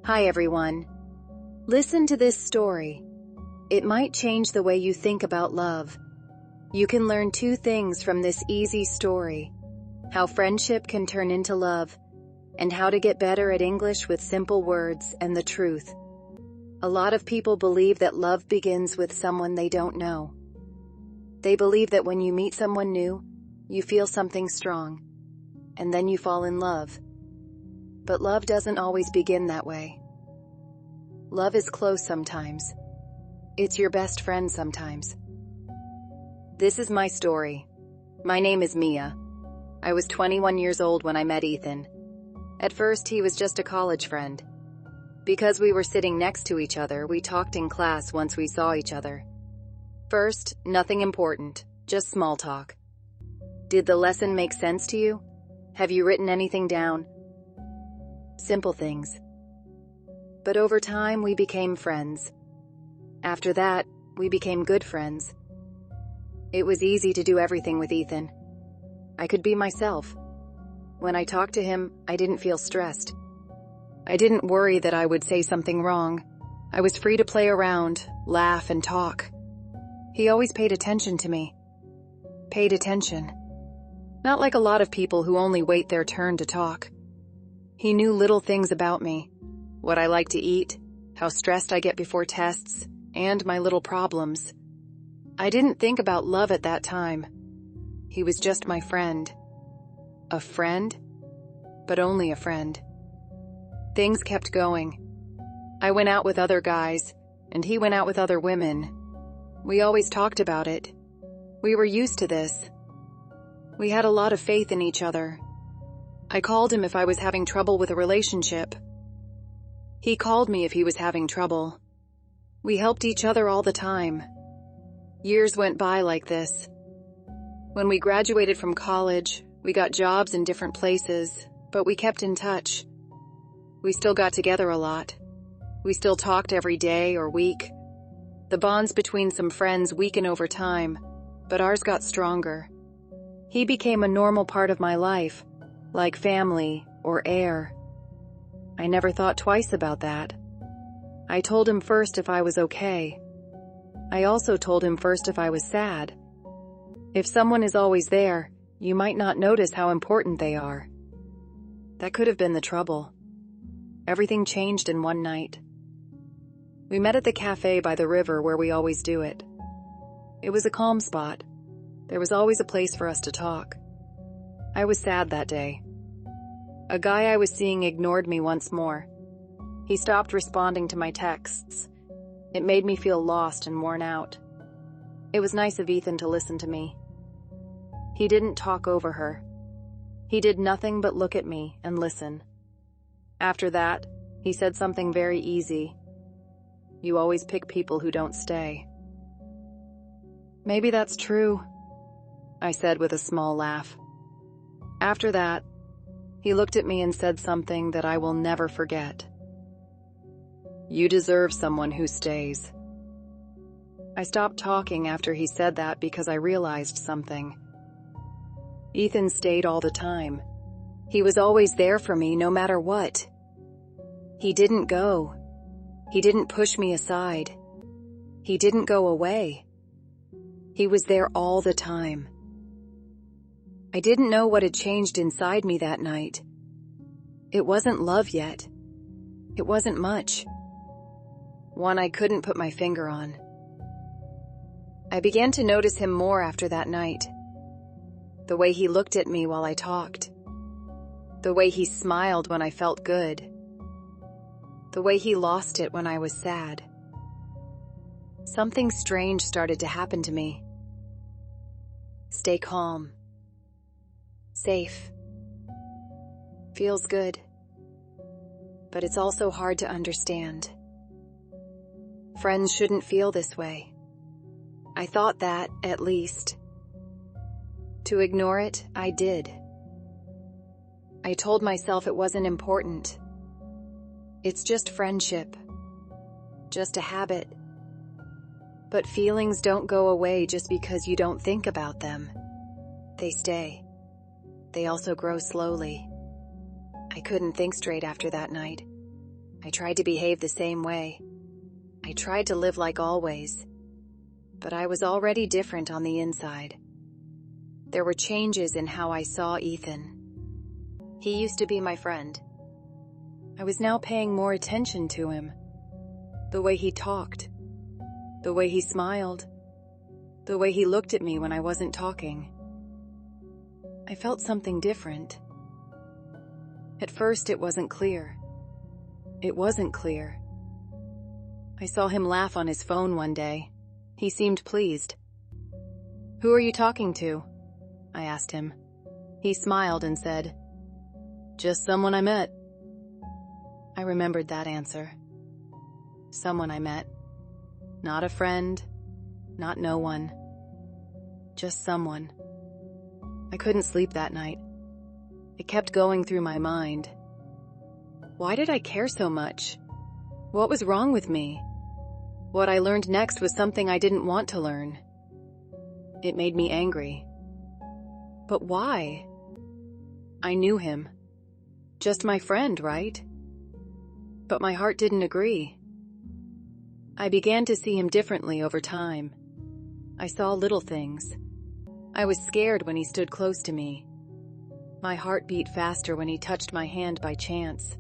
Hi everyone. Listen to this story. It might change the way you think about love. You can learn 2 things from this easy story: how friendship can turn into love, and how to get better at English with simple words and the truth. A lot of people believe that love begins with someone they don't know. They believe that when you meet someone new, you feel something strong, and then you fall in love. But love doesn't always begin that way. Love is close sometimes. It's your best friend sometimes. This is my story. My name is Mia. I was 21 years old when I met Ethan. At first, he was just a college friend. Because we were sitting next to each other, we talked in class once we saw each other. First, nothing important, just small talk. Did the lesson make sense to you? Have you written anything down? Simple things. But over time, we became friends. After that, we became good friends. It was easy to do everything with Ethan. I could be myself. When I talked to him, I didn't feel stressed. I didn't worry that I would say something wrong. I was free to play around, laugh, and talk. He always paid attention to me. Paid attention. Not like a lot of people who only wait their turn to talk. He knew little things about me, what I like to eat, how stressed I get before tests, and my little problems. I didn't think about love at that time. He was just my friend. A friend? But only a friend. Things kept going. I went out with other guys, and he went out with other women. We always talked about it. We were used to this. We had a lot of faith in each other. I called him if I was having trouble with a relationship. He called me if he was having trouble. We helped each other all the time. Years went by like this. When we graduated from college, we got jobs in different places, but we kept in touch. We still got together a lot. We still talked every day or week. The bonds between some friends weaken over time, but ours got stronger. He became a normal part of my life, like family or air. I never thought twice about that. I told him first if I was okay. I also told him first if I was sad. If someone is always there, you might not notice how important they are. That could have been the trouble. Everything changed in one night. We met at the cafe by the river where we always do it. It was a calm spot. There was always a place for us to talk. I was sad that day. A guy I was seeing ignored me once more. He stopped responding to my texts. It made me feel lost and worn out. It was nice of Ethan to listen to me. He didn't talk over her. He did nothing but look at me and listen. After that, he said something very easy. You always pick people who don't stay. Maybe that's true, I said with a small laugh. After that, he looked at me and said something that I will never forget. You deserve someone who stays. I stopped talking after he said that because I realized something. Ethan stayed all the time. He was always there for me no matter what. He didn't go. He didn't push me aside. He didn't go away. He was there all the time. I didn't know what had changed inside me that night. It wasn't love yet. It wasn't much. One I couldn't put my finger on. I began to notice him more after that night. The way he looked at me while I talked. The way he smiled when I felt good. The way he lost it when I was sad. Something strange started to happen to me. Stay calm. Safe. Feels good. But it's also hard to understand. Friends shouldn't feel this way. I thought that, at least. To ignore it, I did. I told myself it wasn't important. It's just friendship. Just a habit. But feelings don't go away just because you don't think about them. They stay. They also grow slowly. I couldn't think straight after that night. I tried to behave the same way. I tried to live like always. But I was already different on the inside. There were changes in how I saw Ethan. He used to be my friend. I was now paying more attention to him. The way he talked. The way he smiled. The way he looked at me when I wasn't talking. I felt something different. At first, it wasn't clear. It wasn't clear. I saw him laugh on his phone one day. He seemed pleased. "Who are you talking to?" I asked him. He smiled and said, "Just someone I met." I remembered that answer. Someone I met. Not a friend, not no one. Just someone. I couldn't sleep that night. It kept going through my mind. Why did I care so much? What was wrong with me? What I learned next was something I didn't want to learn. It made me angry. But why? I knew him. Just my friend, right? But my heart didn't agree. I began to see him differently over time. I saw little things. I was scared when he stood close to me. My heart beat faster when he touched my hand by chance.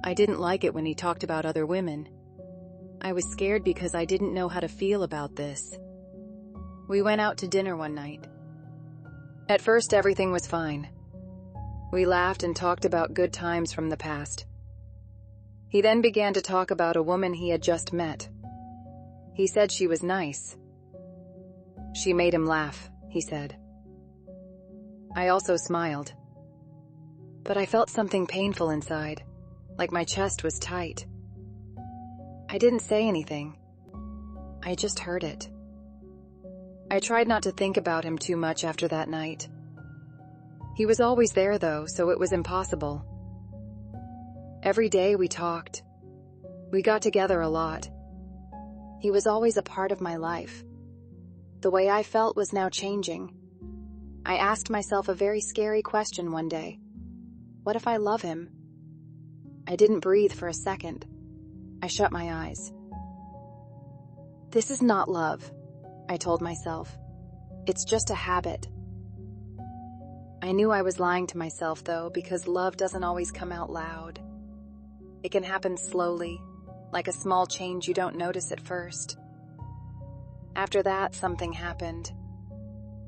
I didn't like it when he talked about other women. I was scared because I didn't know how to feel about this. We went out to dinner one night. At first, everything was fine. We laughed and talked about good times from the past. He then began to talk about a woman he had just met. He said she was nice. She made him laugh, he said. I also smiled. But I felt something painful inside, like my chest was tight. I didn't say anything. I just heard it. I tried not to think about him too much after that night. He was always there though, so it was impossible. Every day we talked. We got together a lot. He was always a part of my life. The way I felt was now changing. I asked myself a very scary question one day. What if I love him? I didn't breathe for a second. I shut my eyes. This is not love, I told myself. It's just a habit. I knew I was lying to myself though, because love doesn't always come out loud. It can happen slowly, like a small change you don't notice at first. After that, something happened.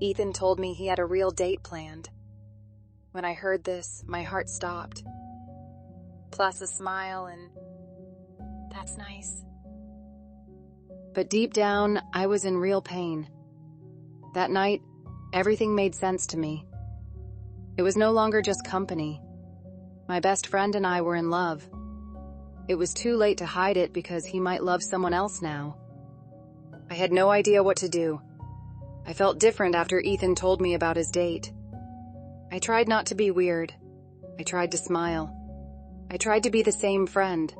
Ethan told me he had a real date planned. When I heard this, my heart stopped. Plus a smile and, that's nice. But deep down, I was in real pain. That night, everything made sense to me. It was no longer just company. My best friend and I were in love. It was too late to hide it because he might love someone else now. I had no idea what to do. I felt different after Ethan told me about his date. I tried not to be weird. I tried to smile. I tried to be the same friend.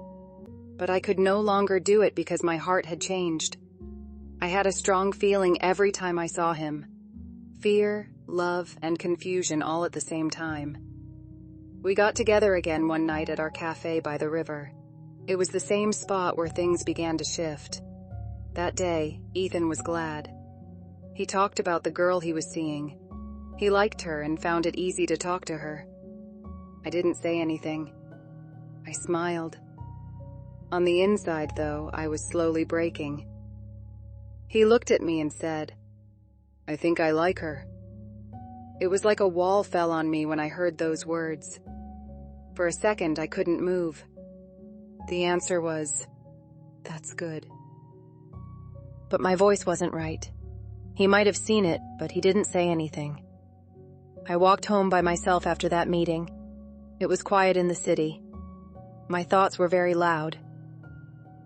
But I could no longer do it because my heart had changed. I had a strong feeling every time I saw him. Fear, love, and confusion all at the same time. We got together again one night at our cafe by the river. It was the same spot where things began to shift. That day, Ethan was glad. He talked about the girl he was seeing. He liked her and found it easy to talk to her. I didn't say anything. I smiled. On the inside, though, I was slowly breaking. He looked at me and said, "I think I like her." It was like a wall fell on me when I heard those words. For a second, I couldn't move. The answer was, "That's good." But my voice wasn't right. He might have seen it, but he didn't say anything. I walked home by myself after that meeting. It was quiet in the city. My thoughts were very loud.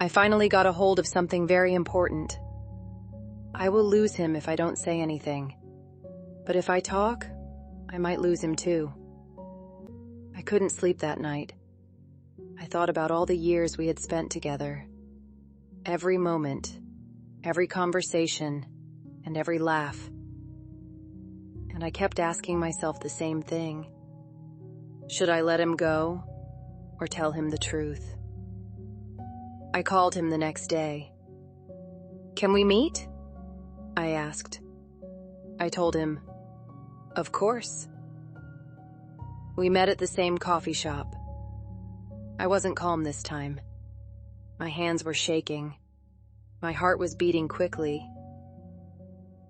I finally got a hold of something very important. I will lose him if I don't say anything. But if I talk, I might lose him too. I couldn't sleep that night. I thought about all the years we had spent together. Every moment, every conversation, and every laugh. And I kept asking myself the same thing. Should I let him go or tell him the truth? I called him the next day. "Can we meet?" I asked. I told him, "Of course." We met at the same coffee shop. I wasn't calm this time. My hands were shaking. My heart was beating quickly.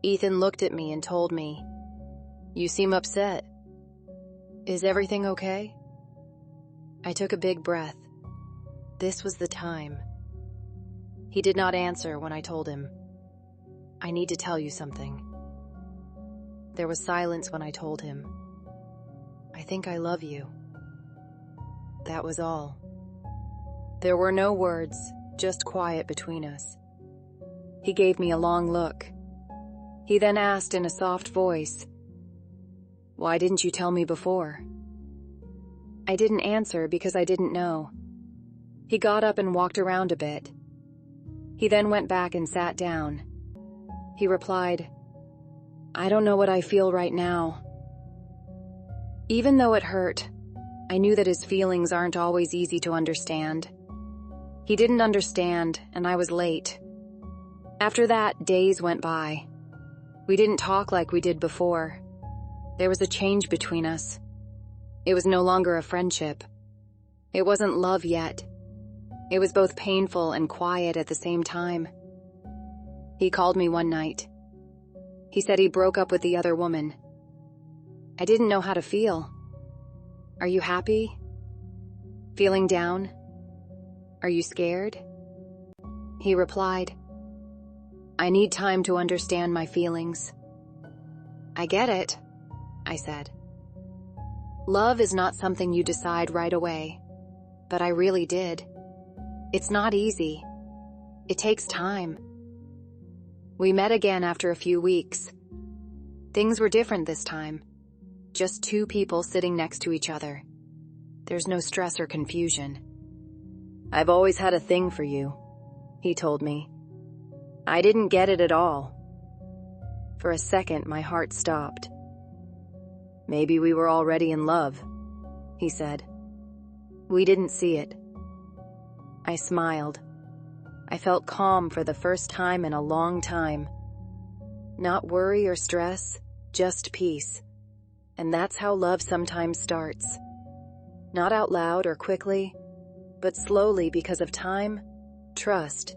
Ethan looked at me and told me, "You seem upset. Is everything okay?" I took a big breath. This was the time. He did not answer when I told him, "I need to tell you something." There was silence when I told him, "I think I love you." That was all. There were no words, just quiet between us. He gave me a long look. He then asked in a soft voice, "Why didn't you tell me before?" I didn't answer because I didn't know. He got up and walked around a bit. He then went back and sat down. He replied, "I don't know what I feel right now." Even though it hurt, I knew that his feelings aren't always easy to understand. He didn't understand, and I was late. After that, days went by. We didn't talk like we did before. There was a change between us. It was no longer a friendship. It wasn't love yet. It was both painful and quiet at the same time. He called me one night. He said he broke up with the other woman. I didn't know how to feel. "Are you happy? Feeling down? Are you scared?" He replied, "I need time to understand my feelings." "I get it," I said. "Love is not something you decide right away, but I really did. It's not easy. It takes time." We met again after a few weeks. Things were different this time. Just two people sitting next to each other. There's no stress or confusion. "I've always had a thing for you," he told me. I didn't get it at all. For a second, my heart stopped. "Maybe we were already in love," he said. "We didn't see it." I smiled. I felt calm for the first time in a long time. Not worry or stress, just peace. And that's how love sometimes starts. Not out loud or quickly, but slowly because of time, trust,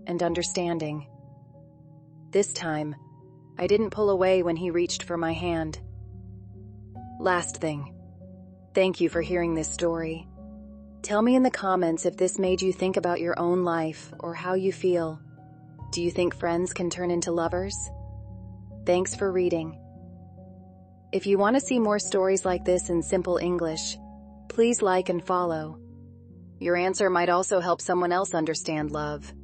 and understanding. This time, I didn't pull away when he reached for my hand. Last thing, thank you for hearing this story. Tell me in the comments if this made you think about your own life or how you feel. Do you think friends can turn into lovers? Thanks for reading. If you want to see more stories like this in simple English, please like and follow. Your answer might also help someone else understand love.